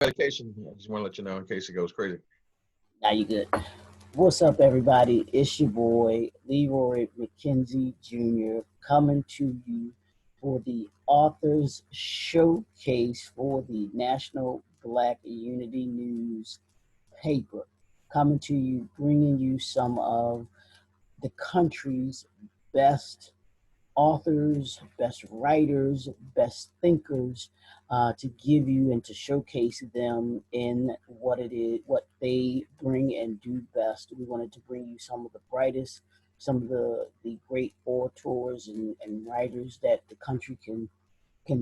medication. I just want to let you know in case it goes crazy. Now you good. What's up, everybody? It's your boy Leroy McKenzie Jr. coming to you for the Authors Showcase for the National Black Unity News paper. Coming to you, bringing you some of the country's best authors, best writers, best thinkers, to give you and to showcase them in what it is, what they bring and do best. We wanted to bring you some of the brightest, some of the great orators and writers that the country can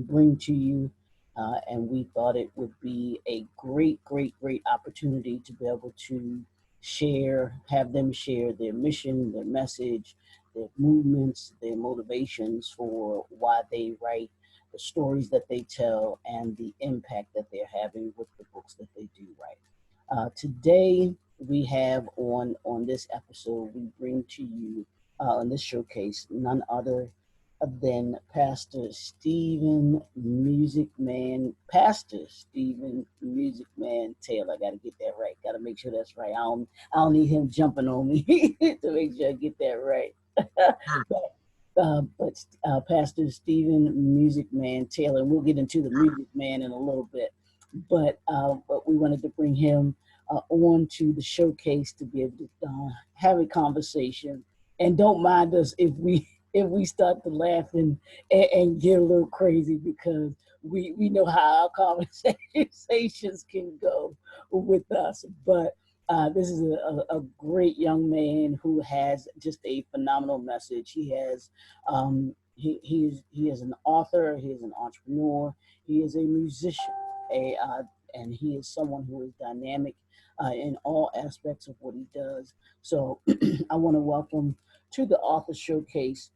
bring to you. And we thought it would be a great opportunity to be able to have them share their mission, their message, their movements, their motivations for why they write, the stories that they tell, and the impact that they're having with the books that they do write. Today, we have on this episode, we bring to you on this showcase none other than Pastor Stephen Musicman Taylor. I got to get that right. Got to make sure that's right. I don't need him jumping on me to make sure I get that right. but Pastor Stephen Musicman Taylor, and we'll get into the Music Man in a little bit. But we wanted to bring him on to the showcase to be able to have a conversation. And don't mind us if we start to laugh and get a little crazy, because we know how our conversations can go with us. But this is a great young man who has just a phenomenal message. He has he is an author, he is an entrepreneur, he is a musician, and he is someone who is dynamic in all aspects of what he does. So I want to welcome to the Author Showcase,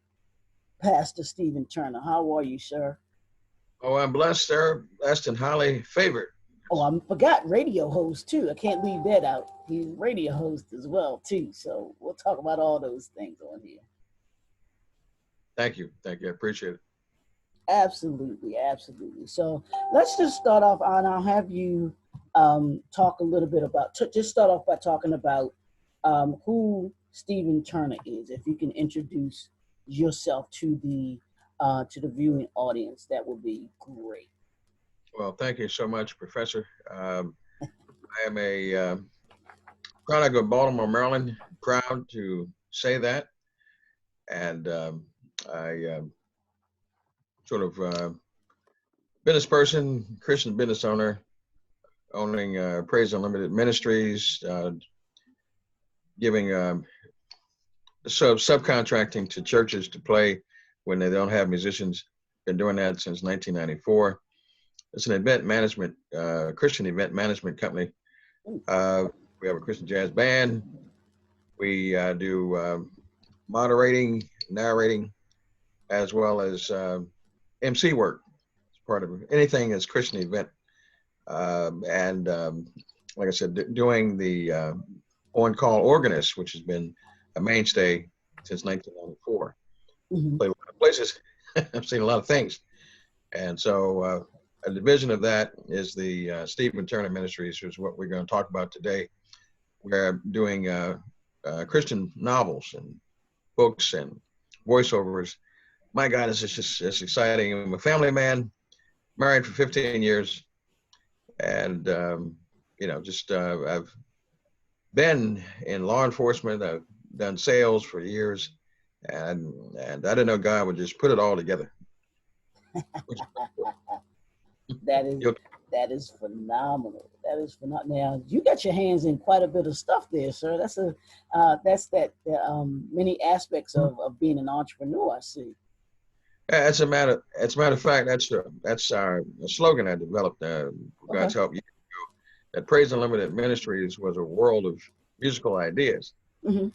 Pastor Stephen Turner. How are you, sir? Oh, I'm blessed, sir. Blessed and highly favored. Oh, I forgot radio host too. I can't leave that out. He's radio host as well too. So we'll talk about all those things on here. Thank you. I appreciate it. Absolutely. So let's just start off, and I'll have you talk a little bit about. Just start off by talking about who Stephen Turner is. If you can introduce yourself to the viewing audience, that would be great. Well, thank you so much, Professor. I am a product of Baltimore, Maryland. Proud to say that. And I sort of business person, Christian business owner, owning Praise Unlimited Ministries, giving subcontracting to churches to play when they don't have musicians. Been doing that since 1994. It's an event management, Christian event management company. We have a Christian jazz band. We do moderating, narrating, as well as MC work. It's part of anything that's Christian event. And like I said, doing the on-call organist, which has been a mainstay since 1994. Mm-hmm. Played a lot of places. I've seen a lot of things. And so a division of that is the Stephen Turner Ministries, which is what we're going to talk about today. We're doing Christian novels and books and voiceovers. My God, it's exciting. I'm a family man, married for 15 years. And, I've been in law enforcement. I've done sales for years. And I didn't know God would just put it all together. That is phenomenal. Now you got your hands in quite a bit of stuff there, sir. That's many aspects of being an entrepreneur. I see. As a matter of fact, that's our slogan I developed. God's help. That Praise Unlimited Ministries was a world of musical ideas. Mm-hmm.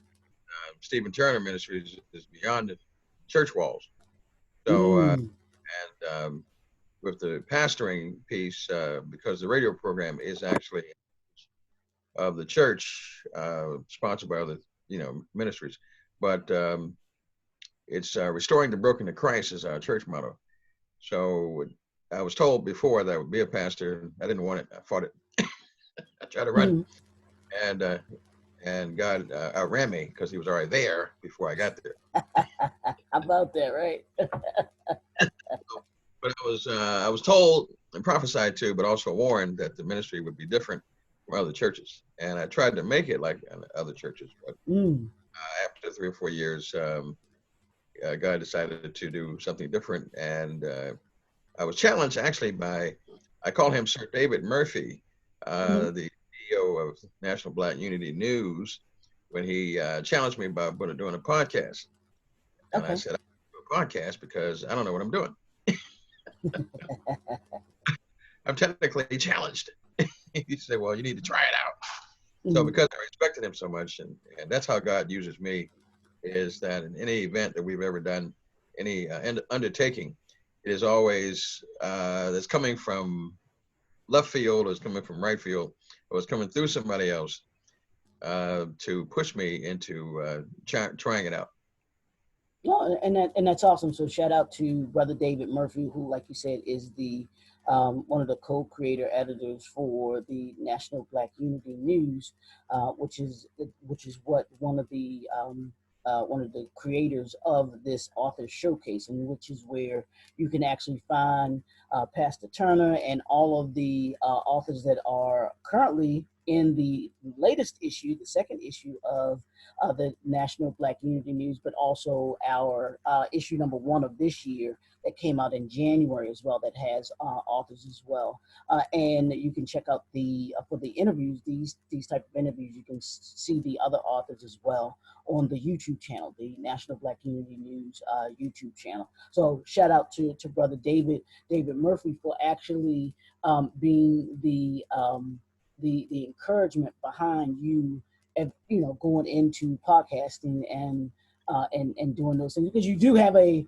Stephen Turner Ministries is beyond the church walls. So, with the pastoring piece, because the radio program is actually of the church, sponsored by other, ministries, but it's restoring the broken to Christ is our church motto. So I was told before that I would be a pastor. I didn't want it. I fought it. I tried to run, Mhm. and God outran me because He was already there before I got there. How about that, right? But I was told and prophesied to, but also warned that the ministry would be different from other churches. And I tried to make it like other churches, but Mm. after 3 or 4 years, God decided to do something different, and I was challenged actually by, I call him Sir David Murphy, Mhm. the CEO of National Black Unity News, when he challenged me about doing a podcast. And I Okay. said, I do a podcast because I don't know what I'm doing. I'm technically challenged. He said, well, you need to try it out. So Mhm. because I respected him so much, and that's how God uses me, is that in any event that we've ever done, any undertaking, it is always that's coming from left field, or it's coming from right field, or it's coming through somebody else to push me into trying it out. No, and that's awesome. So shout out to Brother David Murphy, who, like you said, is the one of the co-creator editors for the National Black Unity News, which is what one of the creators of this author showcase, and which is where you can actually find Pastor Turner and all of the authors that are currently in the latest issue, the second issue of the National Black Unity News, but also our issue #1 of this year that came out in January as well, that has authors as well. And you can check out the for the interviews, these type of interviews, you can see the other authors as well on the YouTube channel, the National Black Unity News YouTube channel. So shout out to Brother David Murphy for actually being the encouragement behind you, and going into podcasting and doing those things, because you do have a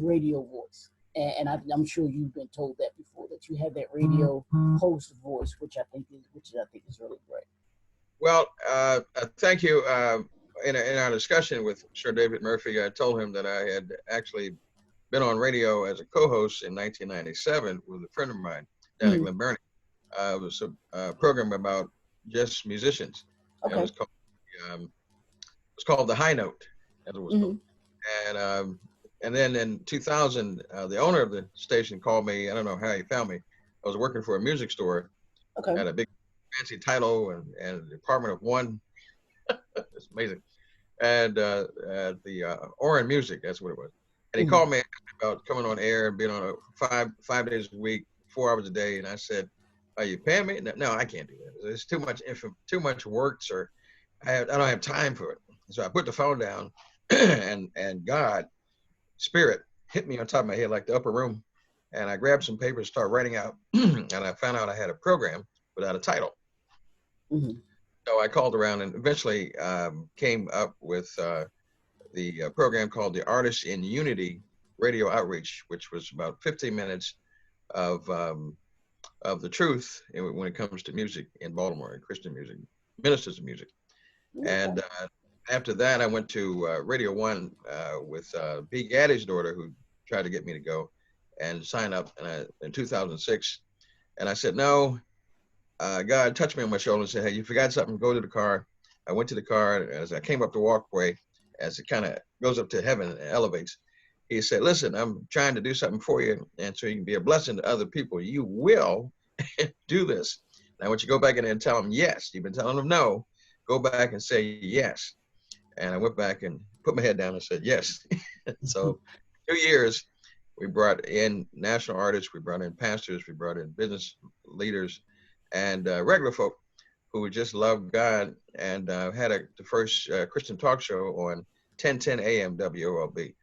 radio voice, and I'm sure you've been told that before, that you have that radio host voice, which I think is really great. Well, thank you. In our discussion with Sir David Murphy, I told him that I had actually been on radio as a co-host in 1997 with a friend of mine down in Mm-hmm. Glen Burnie. It was a program about just musicians, and Okay. it was called The High Note, as it was Mm-hmm. called. And then in 2000, the owner of the station called me. I don't know how he found me. I was working for a music store, Okay. had a big fancy title and a department of one. It's amazing. And the Orin Music, that's what it was. And he Mm-hmm. called me about coming on air and being on five days a week, 4 hours a day. And I said, "Are you paying me?" No, I can't do that. There's too much work, sir. I don't have time for it. So I put the phone down, and God, Spirit, hit me on top of my head like the upper room, and I grabbed some papers, started writing out, and I found out I had a program without a title. Mm-hmm. So I called around and eventually came up with the program called the Artists in Unity Radio Outreach, which was about 15 minutes of the truth when it comes to music in Baltimore, and Christian music, ministers of music. Okay. And after that, I went to Radio One with B. Gaddy's daughter, who tried to get me to go and sign up in 2006. And I said, no. God touched me on my shoulder and said, "Hey, you forgot something. Go to the car." I went to the car. As I came up the walkway, as it kind of goes up to heaven and elevates, he said, "Listen, I'm trying to do something for you, and so you can be a blessing to other people. You will do this. And I want you to go back in there and tell them yes. You've been telling them no. Go back and say yes." And I went back and put my head down and said yes. So 2 years, we brought in national artists, we brought in pastors, we brought in business leaders, and regular folk who just loved God, and had the first Christian talk show on 1010 AM WOLB,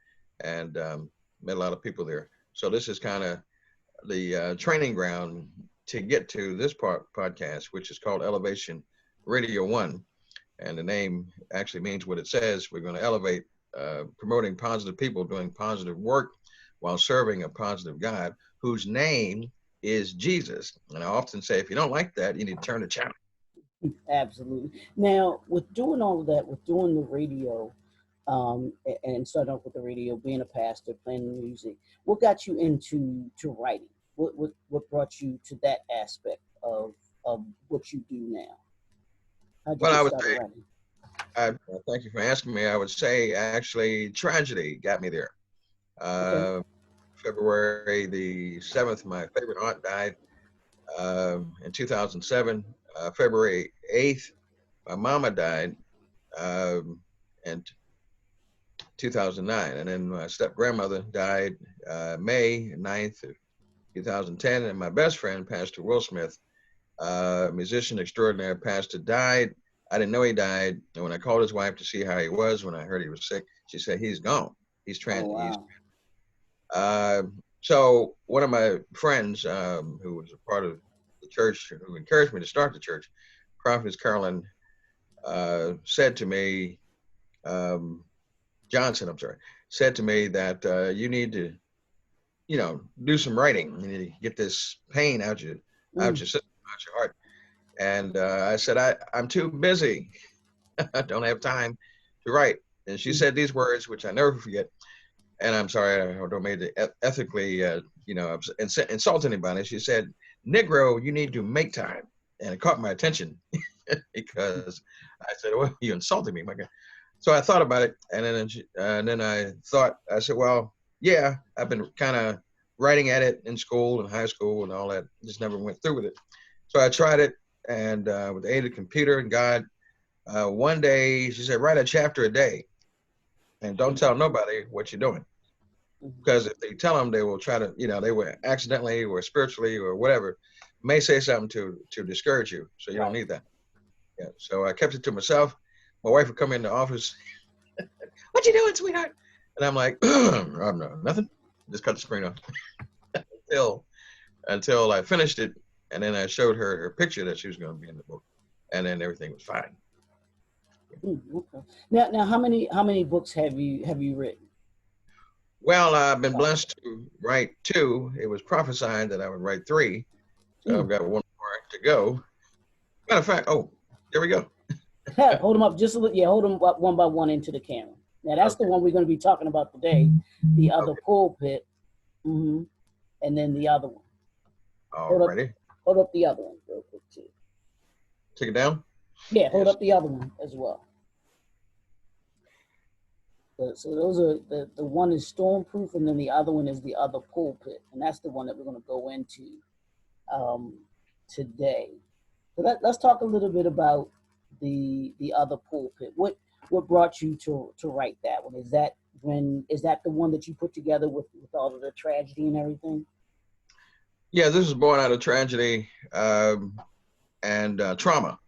and met a lot of people there. So this is kind of the training ground to get to this podcast, which is called Elevation Radio One. And the name actually means what it says. We're going to elevate, promoting positive people doing positive work while serving a positive God whose name is Jesus. And I often say, if you don't like that, you need to turn the channel. Absolutely. Now, with doing all of that, with doing the radio, and starting off with the radio, being a pastor, playing music. What got you into writing? What brought you to that aspect of what you do now? How'd you Well, get I would started say, writing? thank you for asking me. I would say actually tragedy got me there. Okay. February the 7th, my favorite aunt died in 2007. February 8th, my mama died in 2009. And then my step grandmother died May 9th of 2010. And my best friend, Pastor Will Smith, musician extraordinaire, pastor, died. I didn't know he died. And when I called his wife to see how he was, when I heard he was sick, she said, he's gone. Oh wow. So one of my friends who was a part of the church, who encouraged me to start the church, Prophetess Carolyn, said to me, Johnson, I'm sorry, said to me that you need to, do some writing. You need to get this pain out your system, out your heart. And I said, I'm too busy. I don't have time to write. And she said these words, which I never forget. And I'm sorry, I don't mean to ethically, insult anybody. She said, Negro, you need to make time. And it caught my attention because I said, well, you insulted me, my God. So I thought about it. And then I said, well, yeah, I've been kind of writing at it in school and high school and all that. Just never went through with it. So I tried it. And with the aid of the computer and God, one day she said, write a chapter a day and don't tell nobody what you're doing. Because if they tell them, they will try to, they will accidentally or spiritually or whatever, may say something to discourage you. So you don't need that. Yeah. So I kept it to myself. My wife would come in the office. What you doing, sweetheart? And I'm like, I'm not, nothing. Just cut the screen off until I finished it. And then I showed her picture that she was going to be in the book. And then everything was fine. Okay. Now, how many books have you written? Well, I've been blessed to write 2. It was prophesied that I would write 3. So I've got 1 more to go. Matter of fact, there we go. Hold them up just a little. Yeah, hold them up one by one into the camera. Now, that's the one we're going to be talking about today. The other pulpit. And then the other one. Alrighty. Hold up the other one real quick, too. Take it down? Yeah, hold up the other one as well. So those are the one is stormproof, and then the other one is the other pulpit, and that's the one that we're going to go into today. So let's talk a little bit about the other pulpit. What brought you to write that one? Is that the one that you put together with all of the tragedy and everything? Yeah, this was born out of tragedy and trauma.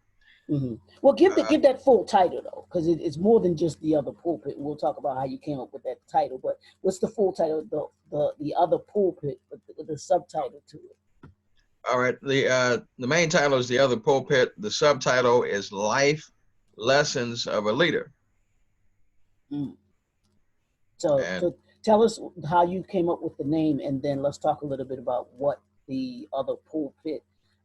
Well, give that full title though, because it's more than just the other pulpit. We'll talk about how you came up with that title, but what's the full title? The other pulpit, with the subtitle to it. All right. The main title is The Other Pulpit. The subtitle is Life Lessons of a Leader. So tell us how you came up with the name, and then let's talk a little bit about what the other pulpit,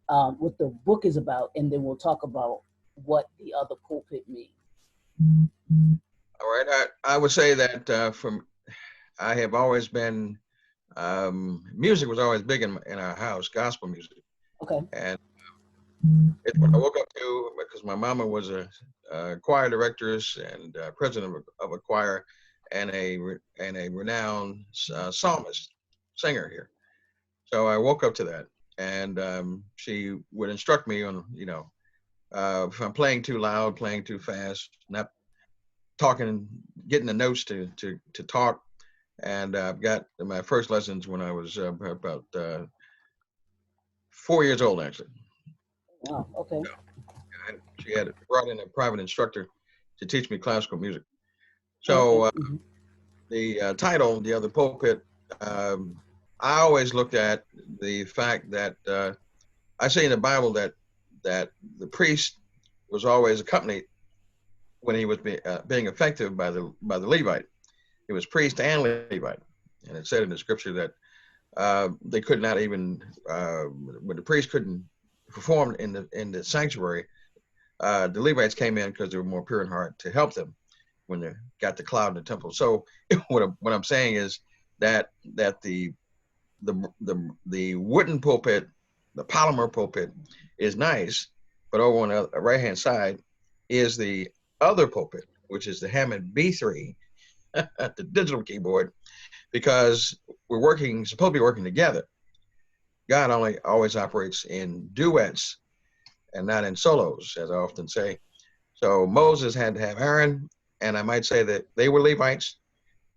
what the book is about, and then we'll talk about what the other pulpit means. All right. I would say that I have always been, music was always big in our house, gospel music. Okay. And it's what I woke up to, because my mama was a choir directress and president of a choir and a renowned psalmist, singer here. So I woke up to that, and she would instruct me on, if I'm playing too loud, playing too fast, not talking, getting the notes to talk. And I've got my first lessons when I was about 4 years old, actually. Wow. Okay. She had brought in a private instructor to teach me classical music. So the title, The Other Pulpit, I always looked at the fact that I say in the Bible that the priest was always accompanied when he was being effective by the Levite. It was priest and Levite, and it said in the scripture that they could not even when the priest couldn't perform in the sanctuary, the Levites came in because they were more pure in heart to help them. when they got the cloud in the temple. So what I'm saying is that the wooden pulpit, the polymer pulpit, is nice, but over on the right hand side is the other pulpit, which is the Hammond B3, the digital keyboard, because supposed to be working together. God always operates in duets and not in solos, as I often say. So Moses had to have Aaron, and I might say that they were Levites.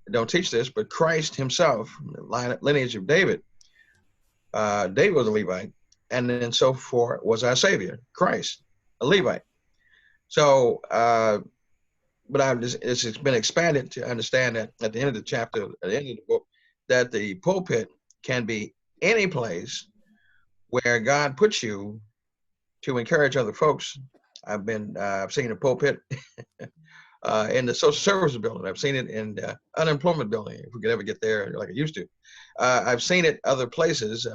I don't teach this, but Christ himself, the lineage of David, David was a Levite, and then so forth was our Savior, Christ, a Levite. So, but it's been expanded to understand that at the end of the chapter, at the end of the book, that the pulpit can be any place where God puts you to encourage other folks. I've seen a pulpit in the social services building. I've seen it in the unemployment building, if we could ever get there like I used to. I've seen it other places,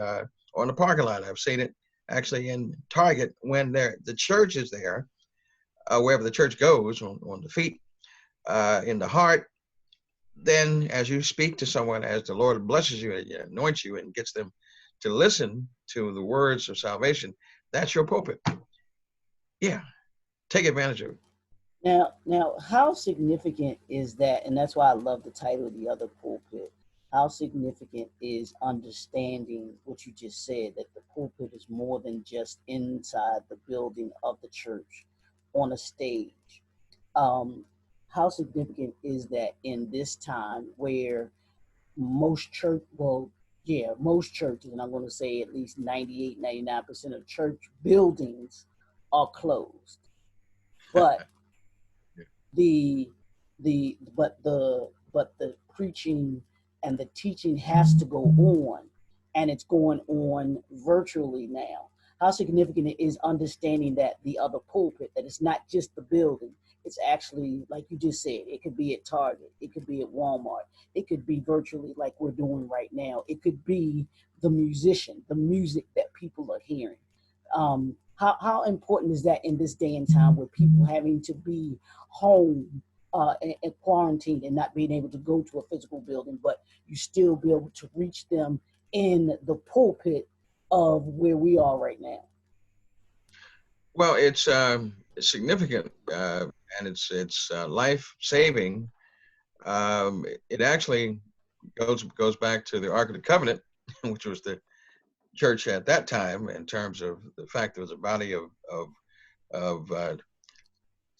on the parking lot. I've seen it actually in Target when the church is there, wherever the church goes, on the feet, in the heart. Then as you speak to someone, as the Lord blesses you and anoints you and gets them to listen to the words of salvation, that's your pulpit. Yeah, take advantage of it. Now, how significant is that? And that's why I love the title of the other pulpit. How significant is understanding what you just said, that the pulpit is more than just inside the building of the church on a stage? How significant is that in this time where most most churches, and I'm going to say at least 98, 99% of church buildings are closed. But the preaching and the teaching has to go on, and it's going on virtually now. How significant it is understanding that the other pulpit, that it's not just the building, it's actually, like you just said, it could be at Target, it could be at Walmart, it could be virtually like we're doing right now, it could be the music that people are hearing. How important is that in this day and time where people having to be home and quarantined and not being able to go to a physical building, but you still be able to reach them in the pulpit of where we are right now? Well, it's significant, and it's life saving. It actually goes back to the Ark of the Covenant, which was the church at that time, in terms of the fact there was a body of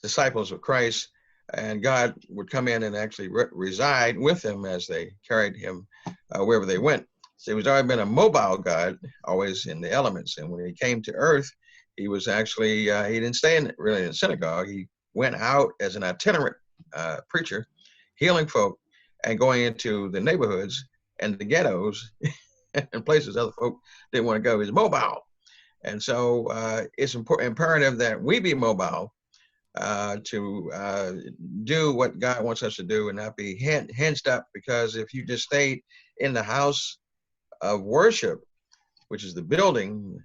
disciples of Christ, and God would come in and actually reside with them as they carried him wherever they went. So he was already been a mobile God, always in the elements. And when he came to earth, he was actually, he didn't stay really in a synagogue. He went out as an itinerant preacher, healing folk and going into the neighborhoods and the ghettos and places other folk didn't want to go. He was mobile. And so it's imperative that we be mobile to do what God wants us to do and not be hinged up, because if you just stayed in the house of worship, which is the building,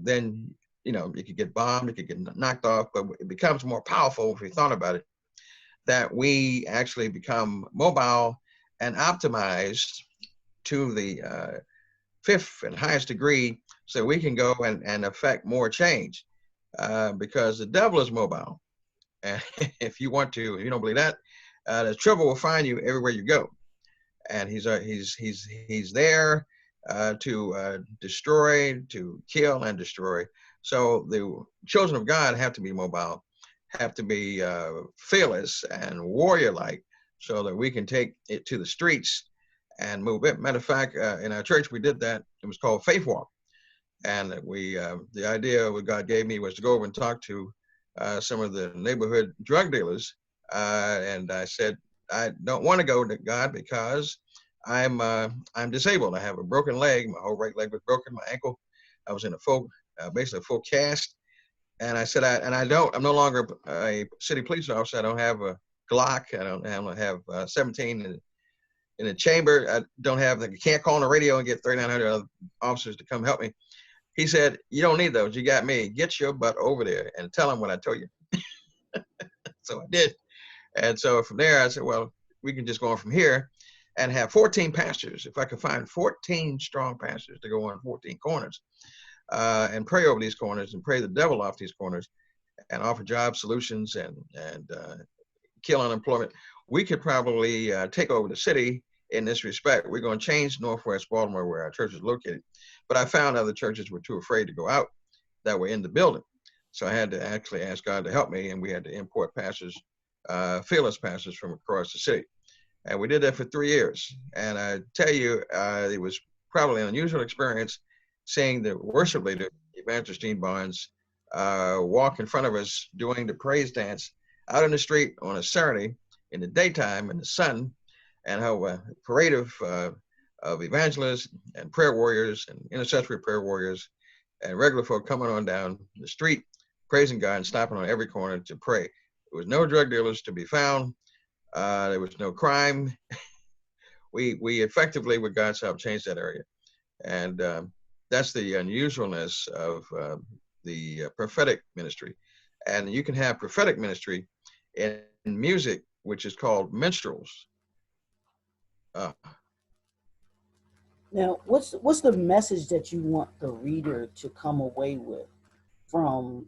then you could get bombed, it could get knocked off. But it becomes more powerful, if you thought about it, that we actually become mobile and optimized to the fifth and highest degree, so we can go and affect more change, because the devil is mobile. And if you don't believe that, the trouble will find you everywhere you go, and he's there to destroy, to kill and destroy. So the children of God have to be mobile, have to be fearless and warrior-like, so that we can take it to the streets and move it. Matter of fact, in our church we did that. It was called Faith Walk, and the idea what God gave me was to go over and talk to some of the neighborhood drug dealers, and I said, I don't want to go to God because I'm disabled. I have a broken leg. My whole right leg was broken. My ankle. I was in basically a full cast. And I said, I'm no longer a city police officer. I don't have a Glock. I don't have 17 in the chamber. I don't have. You can't call on the radio and get 3,900 other officers to come help me. He said, you don't need those. You got me. Get your butt over there and tell them what I told you. So I did. And so from there, I said, well, we can just go on from here and have 14 pastors. If I could find 14 strong pastors to go on 14 corners and pray over these corners and pray the devil off these corners and offer job solutions and kill unemployment, we could probably take over the city in this respect. We're going to change Northwest Baltimore where our church is located. But I found other churches were too afraid to go out that were in the building. So I had to actually ask God to help me, and we had to import pastors, fearless pastors from across the city. And we did that for 3 years. And I tell you, it was probably an unusual experience seeing the worship leader, Evangelist Gene Barnes, walk in front of us doing the praise dance out in the street on a Saturday in the daytime in the sun, and how a parade of evangelists and prayer warriors and intercessory prayer warriors and regular folk coming on down the street, praising God and stopping on every corner to pray. There was no drug dealers to be found. There was no crime. We effectively, with God's help, changed that area. And that's the unusualness of the prophetic ministry. And you can have prophetic ministry in music, which is called minstrels. Now, what's the message that you want the reader to come away with from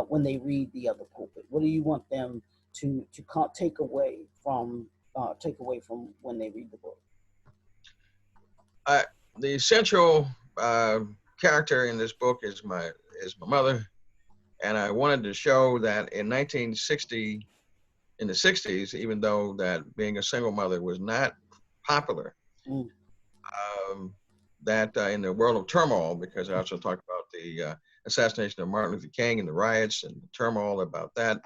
when they read the other pulpit? What do you want them to take away from when they read the book? The central character in this book is my mother, and I wanted to show that in 1960, in the 60s, even though that being a single mother was not popular, that in the world of turmoil, because I also talked about the assassination of Martin Luther King and the riots and the turmoil about that,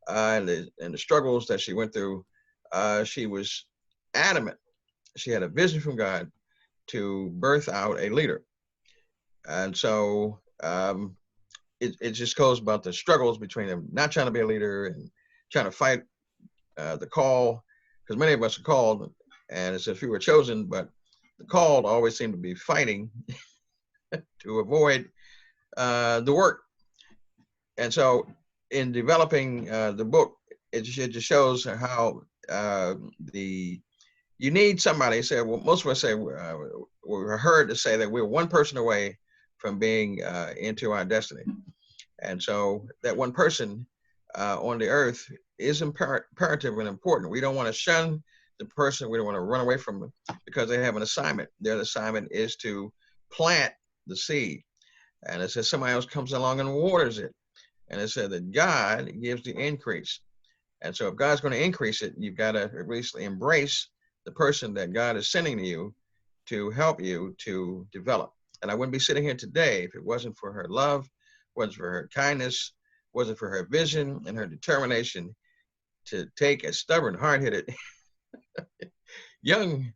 and the struggles that she went through, she was adamant. She had a vision from God to birth out a leader. And so it just goes about the struggles between them not trying to be a leader and trying to fight the call, because many of us are called, and it's if you were chosen, but the called always seem to be fighting to avoid the work. And so in developing the book, it just shows how you need somebody. Say, well, most of us say we're heard to say that we're one person away from being into our destiny. And so that one person on the earth is imperative and important. We don't want to shun the person. We don't want to run away from them because they have an assignment. Their assignment is to plant the seed. And it says somebody else comes along and waters it. And it said that God gives the increase. And so if God's going to increase it, you've got to at least embrace the person that God is sending to you to help you to develop. And I wouldn't be sitting here today if it wasn't for her love, wasn't for her kindness, wasn't for her vision and her determination to take a stubborn, hard-headed young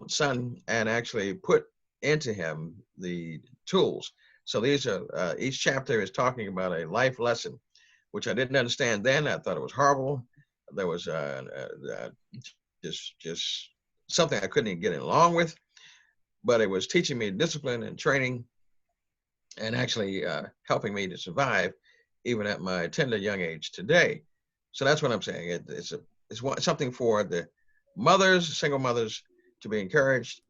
son and actually put into him the tools. So these are each chapter is talking about a life lesson, which I didn't understand then. I thought it was horrible. There was just something I couldn't even get along with, but it was teaching me discipline and training and actually helping me to survive even at my tender young age today. So that's what I'm saying. It's something for the mothers, single mothers, to be encouraged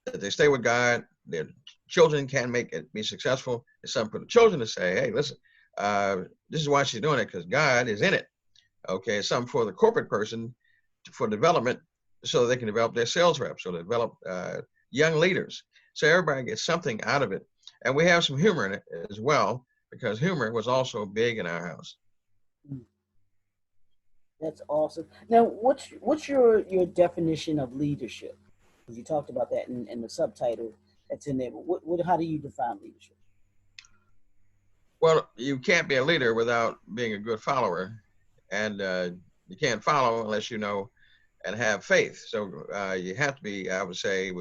that they stay with God. Their children can make it be successful. It's something for the children to say, hey, listen, this is why she's doing it, because God is in it. Okay, it's something for the corporate person for development so they can develop their sales reps, so they develop young leaders. So everybody gets something out of it. And we have some humor in it as well, because humor was also big in our house. That's awesome. Now, what's your definition of leadership? Because you talked about that in the subtitle that's in there. But how do you define leadership? Well, you can't be a leader without being a good follower, and you can't follow unless you know and have faith. So you have to be, I would say,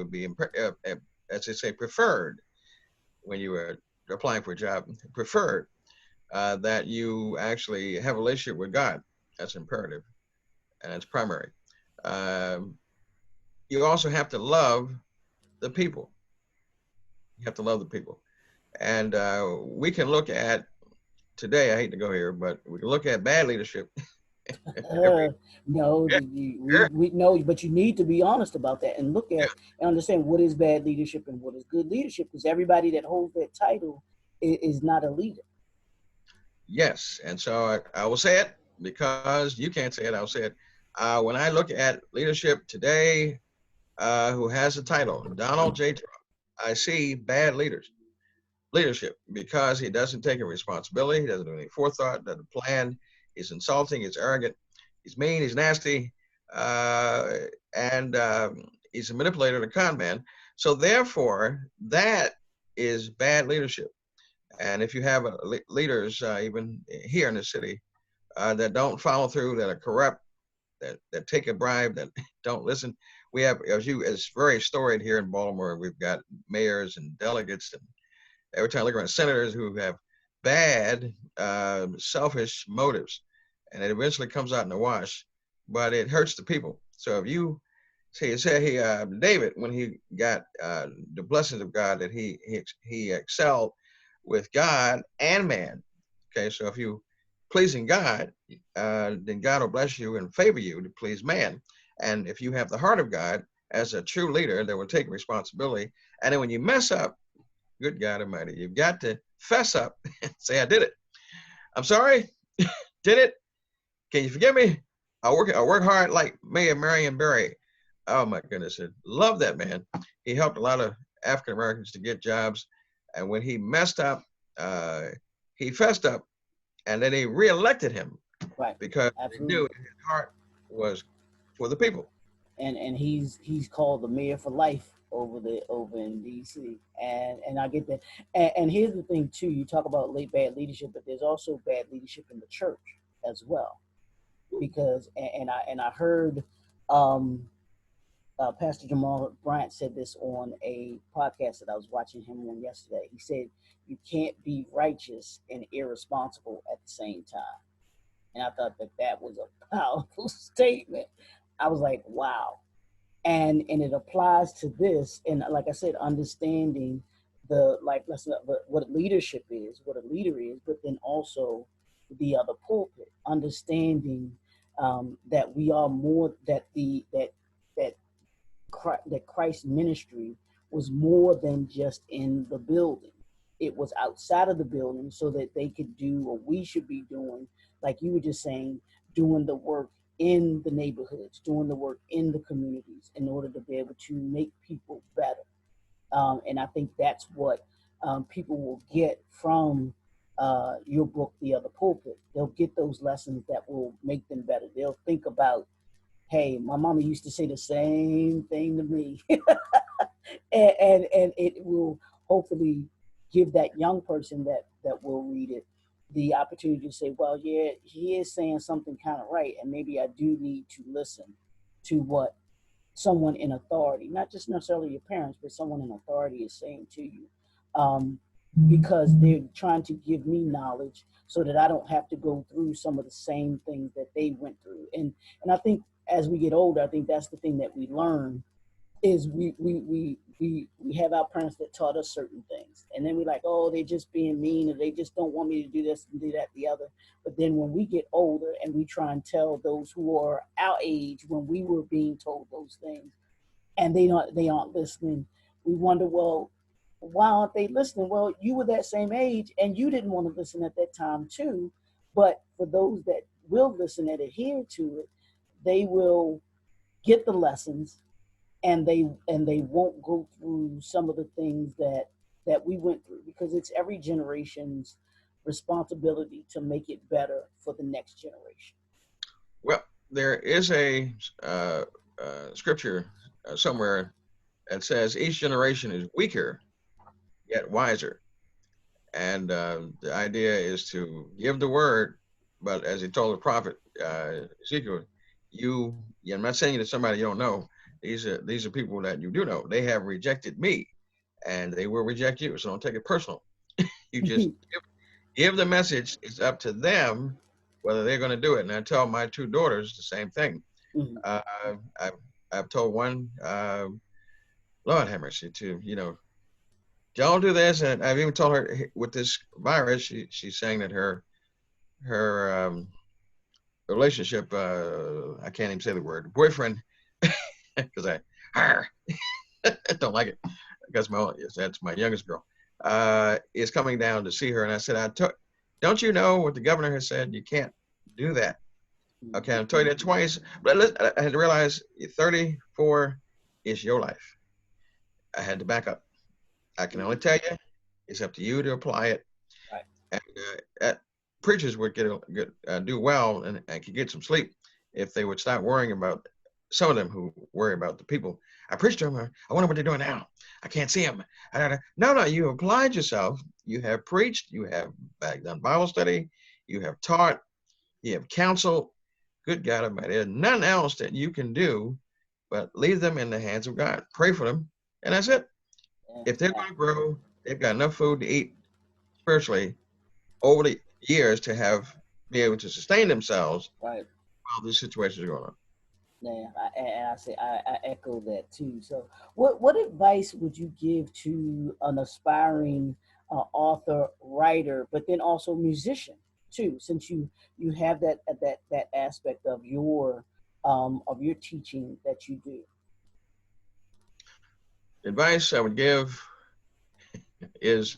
as they say, preferred when you were applying for a job, preferred that you actually have a relationship with God. That's imperative, and it's primary. You also have to love the people. You have to love the people. And we can look at today, I hate to go here, but we can look at bad leadership No, we know, but you need to be honest about that and look at and understand what is bad leadership and what is good leadership, because everybody that holds that title is not a leader. Yes, and so I will say it because you can't say it. I'll say it. When I look at leadership today, who has the title, Donald J. Trump, I see bad leadership because he doesn't take a responsibility. He doesn't do any forethought, doesn't plan. He's insulting. He's arrogant. He's mean. He's nasty, and he's a manipulator and a con man. So therefore, that is bad leadership. And if you have leaders, even here in the city, that don't follow through, that are corrupt, that take a bribe, that don't listen, we have, as very storied here in Baltimore, we've got mayors and delegates, and every time I look around, senators who have bad, selfish motives, and it eventually comes out in the wash, but it hurts the people. So if you say, David, when he got the blessings of God, that he excelled with God and man. Okay, so if you pleasing God, then God will bless you and favor you to please man. And if you have the heart of God as a true leader that will take responsibility, and then when you mess up, good God Almighty, you've got to fess up and say, I did it. I'm sorry, did it. Can you forgive me? I work hard like Mayor Marion Barry. Oh my goodness, I love that man. He helped a lot of African Americans to get jobs, and when he messed up, he fessed up, and then they reelected him, Right. because Absolutely. they knew his heart was for the people. And he's called the mayor for life over in DC, and I get that. And here's the thing too: you talk about bad leadership, but there's also bad leadership in the church as well, because I heard Pastor Jamal Bryant said this on a podcast that I was watching him on yesterday. He said you can't be righteous and irresponsible at the same time, and I thought that was a powerful statement. I was like, wow. And it applies to this, and like I said, understanding the what leadership is, what a leader is, but then also the other pulpit, understanding that we are more, that Christ's ministry was more than just in the building. It was outside of the building so that they could do what we should be doing, like you were just saying, doing the work in the neighborhoods, doing the work in the communities in order to be able to make people better. And I think that's what people will get from your book, The Other Pulpit. They'll get those lessons that will make them better. They'll think about, hey, my mama used to say the same thing to me. and it will hopefully give that young person that will read it the opportunity to say, well, yeah, he is saying something kind of right, and maybe I do need to listen to what someone in authority, not just necessarily your parents, but someone in authority is saying to you, because they're trying to give me knowledge so that I don't have to go through some of the same things that they went through. And I think as we get older, I think that's the thing that we learn is we have our parents that taught us certain things, and then we're like, oh, they're just being mean, or they just don't want me to do this and do that, the other. But then when we get older and we try and tell those who are our age when we were being told those things, and they aren't listening, we wonder, well, why aren't they listening? Well, you were that same age and you didn't want to listen at that time too. But for those that will listen and adhere to it, they will get the lessons, and they won't go through some of the things that we went through, because it's every generation's responsibility to make it better for the next generation. Well, there is a scripture somewhere that says each generation is weaker yet wiser. And the idea is to give the word, but as he told the prophet Ezekiel, I'm not saying to somebody you don't know. These are people that you do know. They have rejected me, and they will reject you. So don't take it personal. You just give the message. It's up to them whether they're going to do it. And I tell my two daughters the same thing. Mm-hmm. I've told one, Lord have mercy, to don't do this, and I've even told her with this virus, she's saying that her relationship. I can't even say the word boyfriend because I don't like it. Because that's my youngest girl. Is coming down to see her, and I said, don't you know what the governor has said? You can't do that. Okay, I'll tell you that twice. But I had to realize 34 is your life. I had to back up. I can only tell you, it's up to you to apply it. Right. And preachers would do well and could get some sleep if they would stop worrying about some of them who worry about the people. I preached to them. I wonder what they're doing now. I can't see them. No, you applied yourself. You have preached. You have done Bible study. You have taught. You have counseled. Good God Almighty. There's nothing else that you can do but leave them in the hands of God. Pray for them. And that's it. If they're going to grow, they've got enough food to eat spiritually over the years to be able to sustain themselves while these situations are going on. Yeah, I echo that too. So, what advice would you give to an aspiring author, writer, but then also musician too? Since you have that aspect of your teaching that you do. Advice I would give is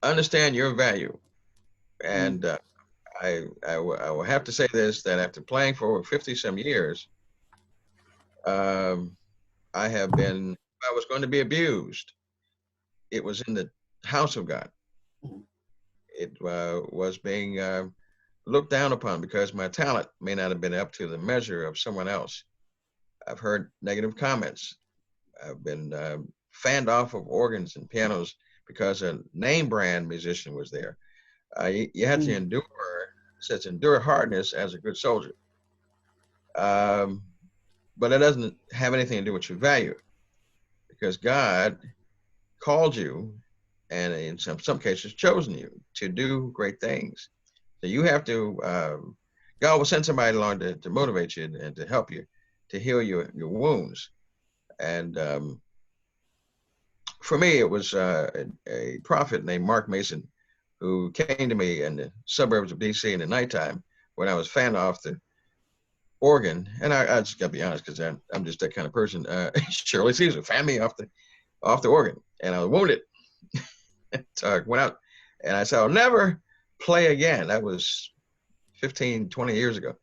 understand your value, and I will have to say this, that after playing for over 50 some years, I was going to be abused. It was in the house of God. It was being looked down upon because my talent may not have been up to the measure of someone else. I've heard negative comments. I've been fanned off of organs and pianos because a name brand musician was there. You have to endure hardness as a good soldier. But it doesn't have anything to do with your value, because God called you and in some cases chosen you to do great things. So you have to, God will send somebody along to motivate you and to help you to heal your wounds. And for me, it was a prophet named Mark Mason who came to me in the suburbs of DC in the nighttime when I was fanned off the organ. And I just got to be honest, because I'm just that kind of person. Shirley Caesar fanned me off the organ, and I was wounded. So I went out and I said, I'll never play again. That was 15, 20 years ago.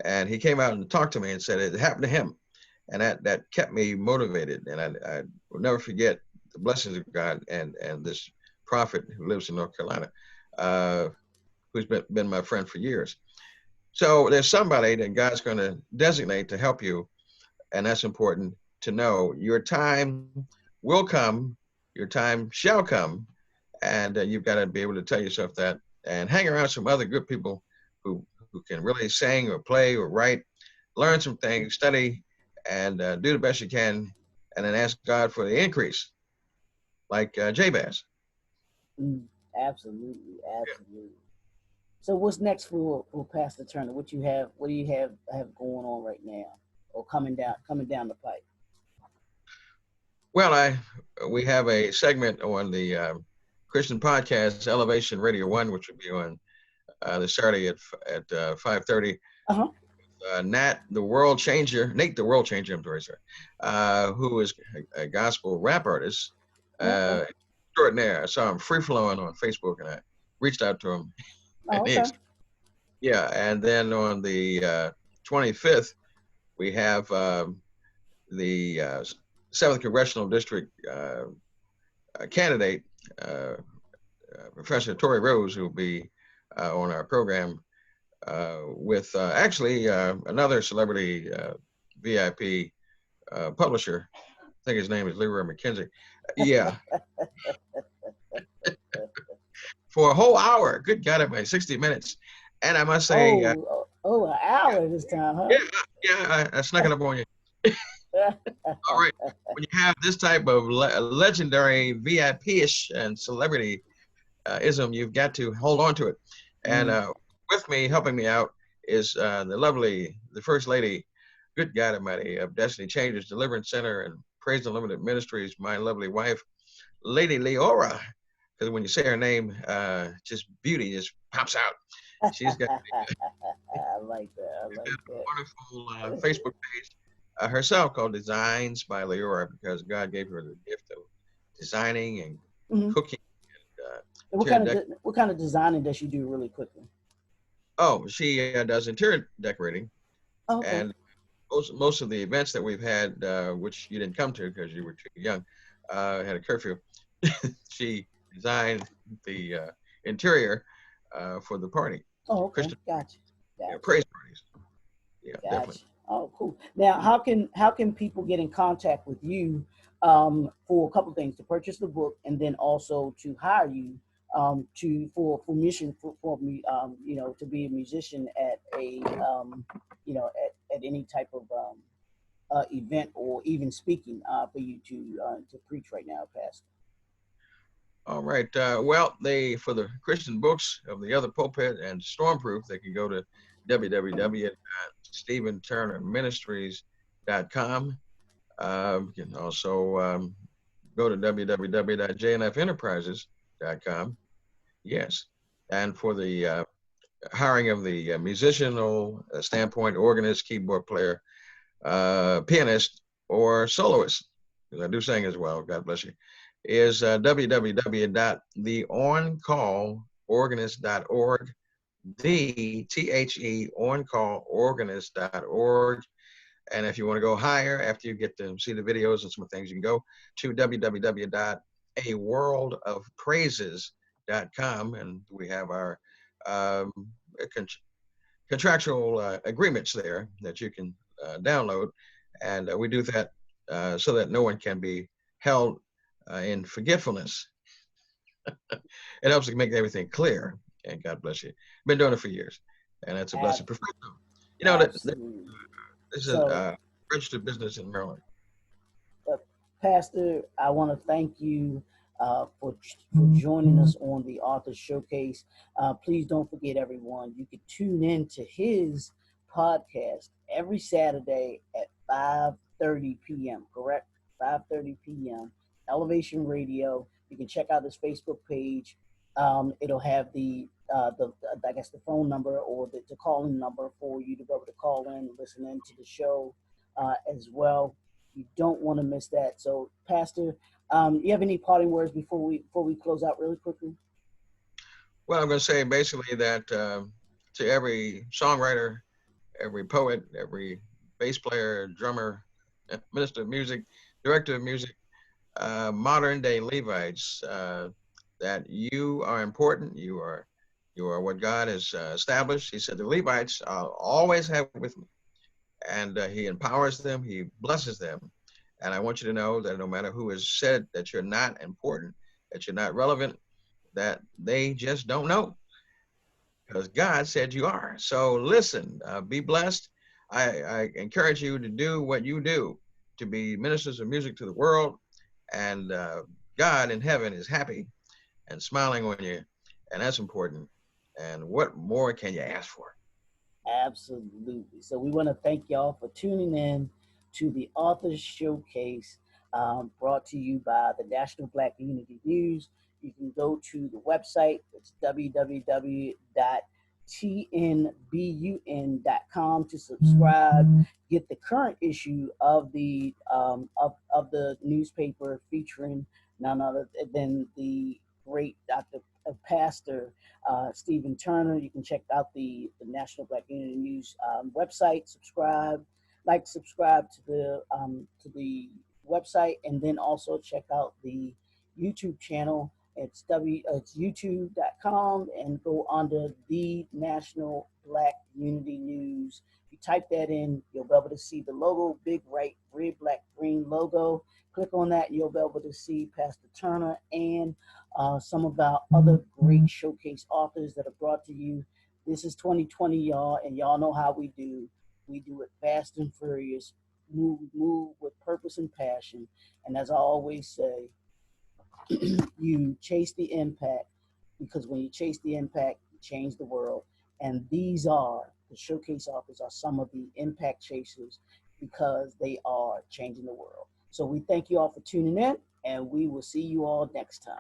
And he came out and talked to me and said it happened to him. And that kept me motivated. And I will never forget the blessings of God and this prophet who lives in North Carolina, who's been my friend for years. So there's somebody that God's going to designate to help you. And that's important to know. Your time will come. Your time shall come. And you've got to be able to tell yourself that, and hang around some other good people who can really sing or play or write, learn some things, study, and do the best you can, and then ask God for the increase, like Jabez. Absolutely. Yeah. So what's next for Pastor Turner? What do you have going on right now, or coming down the pipe? Well, we have a segment on the Christian podcast, Elevation Radio 1, which will be on this Saturday at 5:30. Nate the World Changer, I'm sorry, who is a gospel rap artist extraordinaire. I saw him free flowing on Facebook, and I reached out to him. And then on the 25th, we have the 7th Congressional District candidate, Professor Tori Rose, who will be on our program with actually another celebrity VIP publisher. I think his name is Leroy McKenzie. Yeah. For a whole hour. Good God, it 60 minutes. And I must say... an hour this time, huh? Yeah, I snuck it up on you. All right. When you have this type of legendary VIP-ish and celebrity-ism, you've got to hold on to it. And with me, helping me out, is the First Lady, good God Almighty, of Destiny Changers Deliverance Center and Praise Unlimited Ministries, my lovely wife, Lady Leora. Because when you say her name, just beauty just pops out. She's got I like that. I like that. a wonderful Facebook page herself called Designs by Leora, because God gave her the gift of designing and Hmm. cooking. And Interior what kind of designing does she do really quickly? Oh, she does interior decorating, Oh, okay. and most of the events that we've had, which you didn't come to because you were too young, had a curfew. She designed the interior for the party, Oh, okay. Christian Gotcha. Gotcha. praise parties. Yeah, definitely. Gotcha. Oh, cool. Now, how can people get in contact with you for a couple things, to purchase the book and then also to hire you to for mission for me to be a musician at a at any type of event, or even speaking for you to preach right now, Pastor? All right. Well, they for the Christian books of the other pulpit and stormproof, they can go to www.stephenturnerministries.com. You can also go to www.jnfenterprises.com. Yes. And for the hiring of the musicianal standpoint, organist, keyboard player, pianist, or soloist, because I do sing as well, God bless you, is www.theoncallorganist.org, oncallorganist.org. And if you want to go higher, after you get to see the videos and some things, you can go to www.aworldofpraises.com. And we have our um, contractual agreements there that you can download. And we do that so that no one can be held in forgetfulness. It helps to make everything clear. And God bless you. Been doing it for years. And that's a blessing. Ab- Professional. That Absolutely. this is So, a registered business in Maryland. Pastor, I want to thank you for joining us on the Author Showcase. Please don't forget, everyone, you can tune in to his podcast every Saturday at 5:30 p.m., correct? 5:30 p.m. Elevation Radio. You can check out his Facebook page. It'll have the I guess the phone number or the call-in number for you to be able to call in and listen in to the show as well. You don't want to miss that. So, Pastor, you have any parting words before we close out really quickly? Well, I'm going to say basically that to every songwriter, every poet, every bass player, drummer, minister of music, director of music, modern day Levites, that you are important. You are what God has established. He said the Levites I'll always have with me, and He empowers them. He blesses them. And I want you to know that no matter who has said that you're not important, that you're not relevant, that they just don't know, because God said you are. So listen, be blessed. I encourage you to do what you do, to be ministers of music to the world, and God in heaven is happy and smiling on you, and that's important. And what more can you ask for? Absolutely. So we want to thank y'all for tuning in to the Authors Showcase, brought to you by the National Black Unity News. You can go to the website. It's www.tnbun.com to subscribe. Get the current issue of of the newspaper, featuring none other than the great Dr. Pastor Stephen Turner. You can check out the National Black Unity News website. Subscribe to the website, and then also check out the YouTube channel. It's youtube.com, and go under the National Black Unity News. If you type that in, you'll be able to see the logo, big white, red, black, green logo. Click on that, and you'll be able to see Pastor Turner and some of our other great showcase authors that are brought to you. This is 2020, y'all, and y'all know how we do. We do it fast and furious, move with purpose and passion. And as I always say, you chase the impact, because when you chase the impact, you change the world. And these are the showcase authors, are some of the impact chasers, because they are changing the world. So we thank you all for tuning in, and we will see you all next time.